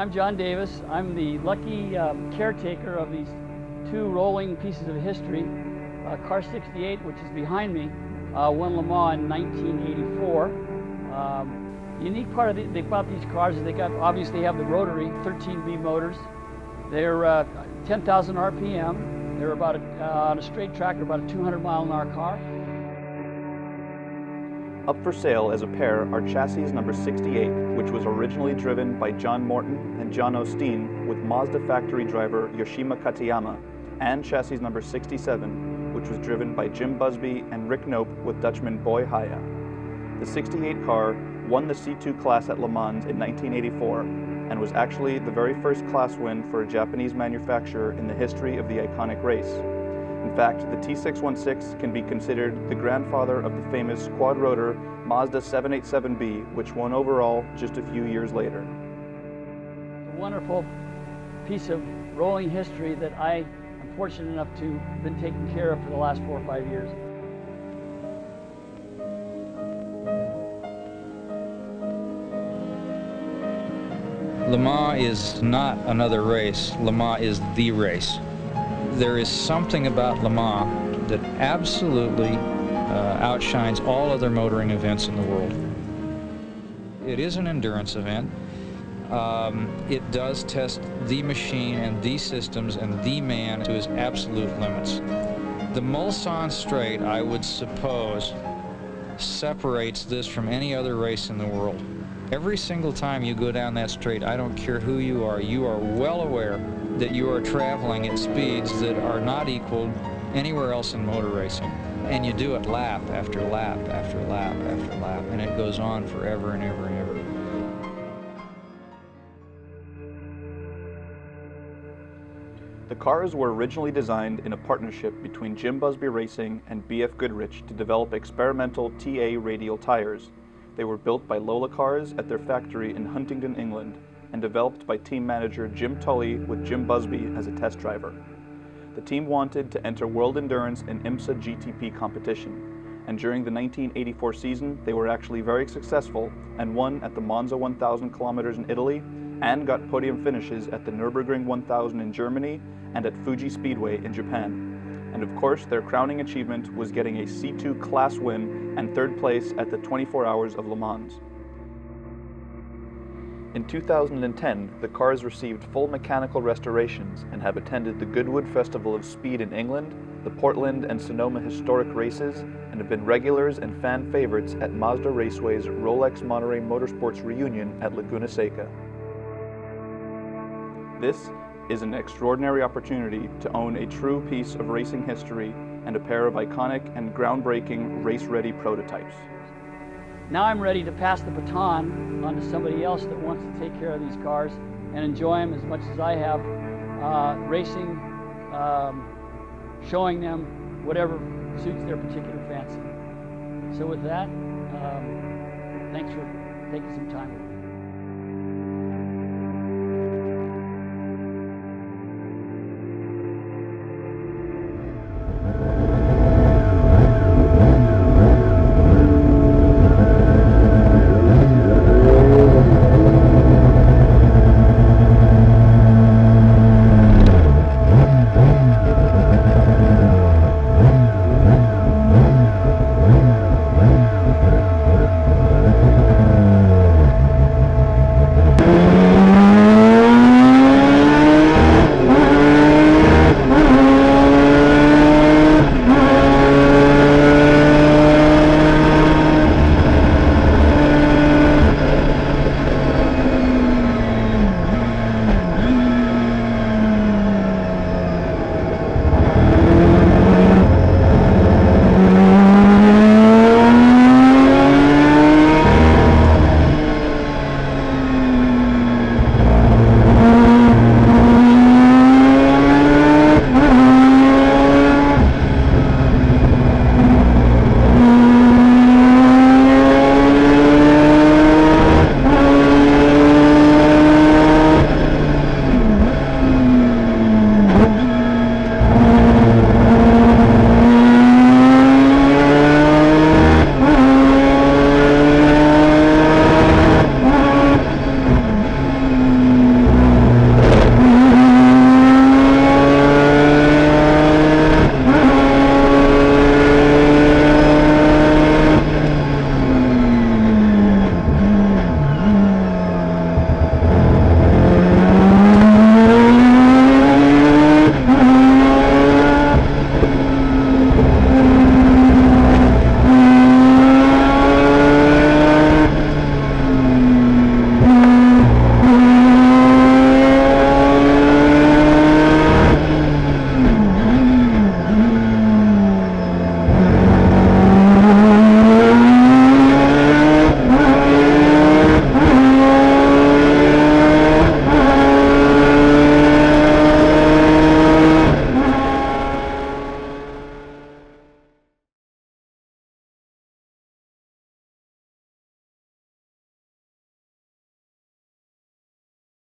I'm John Davis. I'm the lucky caretaker of these two rolling pieces of history. Car 68, which is behind me, won Le Mans in 1984. The unique part about these cars is they obviously have the Rotary 13B motors. They're 10,000 RPM. They're about on a straight track, they're about a 200-mile-an-hour car. Up for sale as a pair are chassis number 68, which was originally driven by John Morton and John Osteen with Mazda factory driver Yoshima Katayama, and chassis number 67, which was driven by Jim Busby and Rick Knope with Dutchman Boy Haya. The 68 car won the C2 class at Le Mans in 1984 and was actually the very first class win for a Japanese manufacturer in the history of the iconic race. In fact, the T616 can be considered the grandfather of the famous quad-rotor Mazda 787B, which won overall just a few years later. A wonderful piece of rolling history that I am fortunate enough to have been taking care of for the last 4 or 5 years. Le Mans is not another race. Le Mans is the race. There is something about Le Mans that absolutely outshines all other motoring events in the world. It is an endurance event. It does test the machine and the systems and the man to his absolute limits. The Mulsanne Straight, I would suppose, separates this from any other race in the world. Every single time you go down that straight, I don't care who you are well aware that you are traveling at speeds that are not equaled anywhere else in motor racing. And you do it lap after lap after lap after lap, and it goes on forever and ever and ever. The cars were originally designed in a partnership between Jim Busby Racing and BF Goodrich to develop experimental TA radial tires. They were built by Lola Cars at their factory in Huntingdon, England, and developed by team manager Jim Tully with Jim Busby as a test driver. The team wanted to enter World Endurance and IMSA GTP competition, and during the 1984 season they were actually very successful and won at the Monza 1000 kilometers in Italy and got podium finishes at the Nürburgring 1000 in Germany and at Fuji Speedway in Japan. And of course, their crowning achievement was getting a C2 class win and third place at the 24 Hours of Le Mans. In 2010, the cars received full mechanical restorations and have attended the Goodwood Festival of Speed in England, the Portland and Sonoma Historic Races, and have been regulars and fan favorites at Mazda Raceway's Rolex Monterey Motorsports reunion at Laguna Seca. This is an extraordinary opportunity to own a true piece of racing history and a pair of iconic and groundbreaking race-ready prototypes. Now I'm ready to pass the baton on to somebody else that wants to take care of these cars and enjoy them as much as I have, racing, showing them whatever suits their particular fancy. So with that, thanks for taking some time with me.